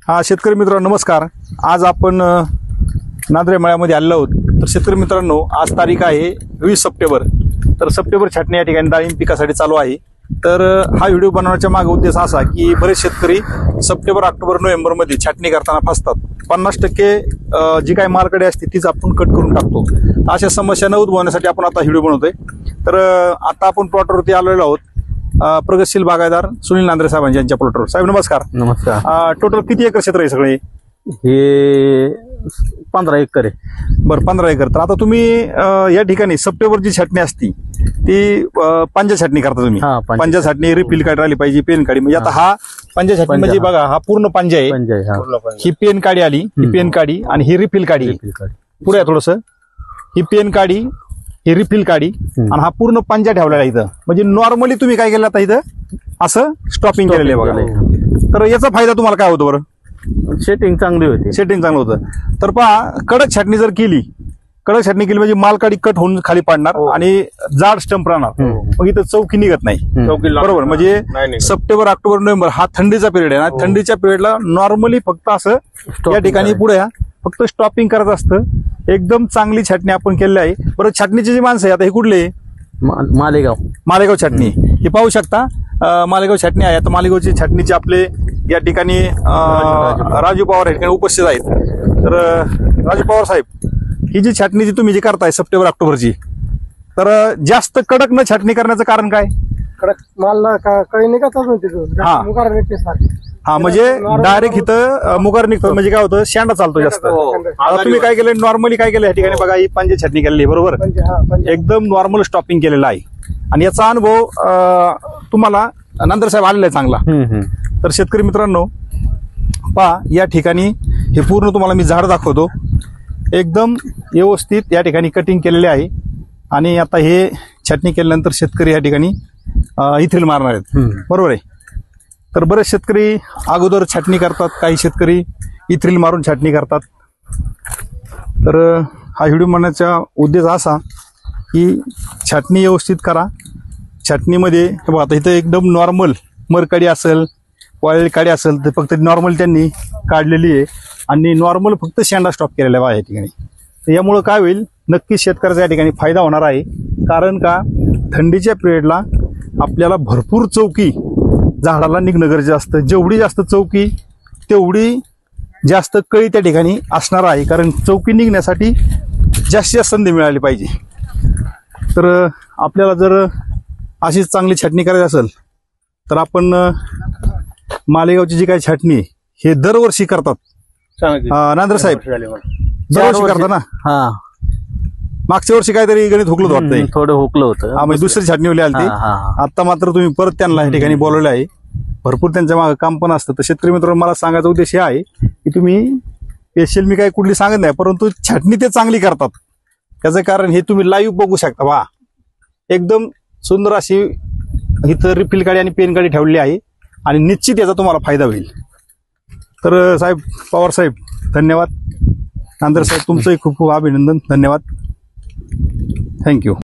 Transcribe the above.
हा शेतकरी मित्रांनो नमस्कार। आज आपण नांद्रे मळ्यामध्ये आलेलो आहोत। तर शेतकरी मित्रांनो आज तारीख आहे 20 सप्टेंबर। तर सप्टेंबर छाटणी या ठिकाणी डाळिंब पिकासाठी चालू आहे। तर हा व्हिडिओ बनवण्याचा मागे उद्देश असा की बरेच शेतकरी सप्टेंबर ऑक्टोबर नोव्हेंबर मध्ये छाटणी करताना फसतात। 50% जी काही मालकडे असते तीच आपण कट करून टाकतो। अशा समस्या न उद्भवण्यासाठी आपण आता व्हिडिओ बनवतोय। तर आता आपण प्लॉटवरती आलेलो आहोत प्रगतशील बागायतदार सुनील नांद्रे साहेब यांच्या प्लॉटवर। साहेब नमस्कार। नमस्कार। टोटल किती एकर क्षेत्र आहे सगळे? हे 15 एकर आहे। बरं 15 एकर। तर आता तुम्ही या ठिकाणी सप्टेंबरची छाटणी असती ती पंजा छाटणी करता तुम्ही? पंजा छाटणी रिफिल काढी राहिली पाहिजे, पेन काढी। म्हणजे आता हा पंजा छाटणी म्हणजे बघा हा पूर्ण पंजा आहे। ही पेन काढी आली, ही पेन काढी आणि ही रिफिल काढी। पुढे थोडस ही पेन काढी, ही रिफिल काढी आणि हा पूर्ण पंजा ठेवलेला आहे इथं। म्हणजे नॉर्मली तुम्ही काय केलं आता इथं असं स्टॉपिंग केलेलं आहे बघा। तर याचा फायदा तुम्हाला काय होतो बरं? सेटिंग चांगली होती। सेटिंग चांगलं होतं। तर पहा कडक छाटणी जर केली, कडक छाटणी केली म्हणजे माल काढी कट होऊन खाली पडणार आणि जाड स्टंप राहणार। मग इथं चौकी निघत नाही। बरोबर। म्हणजे सप्टेंबर ऑक्टोबर नोव्हेंबर हा थंडीचा पिरियड आहे ना। थंडीच्या पिरियडला नॉर्मली फक्त असं या ठिकाणी पुढे फक्त स्टॉपिंग करत असतं। एकदम चांगली छाटणी आपण केलेली आहे। बरं छाटणीची जी माणसं आहे आता हे कुठले? मालेगाव छाटणी। हे पाहू शकता मालेगाव छाटणी आहे। आता मालेगावची छाटणीचे आपले या ठिकाणी राजू पवार या ठिकाणी उपस्थित आहेत। तर राजू पवार साहेब ही जी छाटणी जी तुम्ही जी करताय सप्टेंबर ऑक्टोबरची, तर जास्त कडक न छाटणी करण्याचं कारण काय? कडक माल कळी निघत हा म्हणजे डायरेक्ट इथं मुगार निघतो। म्हणजे काय होतं शेंडा चालतो जास्त। आता तुम्ही काय केलं नॉर्मली काय केलं या ठिकाणी बघा ही पंजे छाटणी केलेली आहे बरोबर। एकदम नॉर्मल स्टॉपिंग केलेला आहे आणि याचा अनुभव तुम्हाला नंतर साहेब आलेला आहे चांगला। तर शेतकरी मित्रांनो पहा या ठिकाणी हे पूर्ण तुम्हाला मी झाड दाखवतो। एकदम व्यवस्थित या ठिकाणी कटिंग केलेले आहे आणि आता हे छाटणी केल्यानंतर शेतकरी या ठिकाणी इथ्रिल मारणार आहेत बरोबर आहे। तर बरेच शेतकरी अगोदर छाटणी करतात, काही शेतकरी इथ्रिल मारून छाटणी करतात। तर हा व्हिडिओ बनवण्याचा उद्देश असा की छाटणी व्यवस्थित करा। छाटणीमध्ये बघा आता इथं एकदम नॉर्मल मरकाडी असेल, वाळलेली काडी असेल तर फक्त नॉर्मल त्यांनी काढलेली आहे आणि नॉर्मल फक्त शेंडा स्टॉप केलेला आहे या ठिकाणी। तर यामुळं काय होईल नक्कीच शेतकऱ्याचा या ठिकाणी फायदा होणार आहे। कारण का थंडीच्या पिरियडला आपल्याला भरपूर चौकी झाडाला निघणं गरजेचं असतं। जेवढी जास्त चौकी तेवढी जास्त कळी त्या ठिकाणी असणार आहे। कारण चौकी निघण्यासाठी जास्तीत जास्त संधी मिळाली पाहिजे। तर आपल्याला जर अशीच चांगली छाटणी करायची असेल तर आपण मालेगावची जी काही छाटणी हे दरवर्षी करतात नांद्रे साहेब, दरवर्षी करतात ना। मागच्या वर्षी काहीतरी गणित हुकलं वाटतंय, थोडं हुकलं होतं। म्हणजे दुसरी छाटणी आली ती। आता मात्र तुम्ही परत त्यांना या ठिकाणी बोलवलं आहे। भरपूर त्यांच्या मागे काम पण असतं। तर शेतकरी मित्रांनो मला सांगायचा उद्देश हे आहे की तुम्ही स्पेशल मी काही कुठली सांगत नाही, परंतु छाटणी ते चांगली करतात। त्याचं कारण हे तुम्ही लाईव्ह बघू शकता। वा एकदम सुंदर अशी इथं रिफिल काडी आणि पेन काडी ठेवलेली आहे आणि निश्चित याचा तुम्हाला फायदा होईल। तर साहेब पवार साहेब धन्यवाद। नांद्रे साहेब तुमचंही खूप खूप अभिनंदन, धन्यवाद, थँक्यू।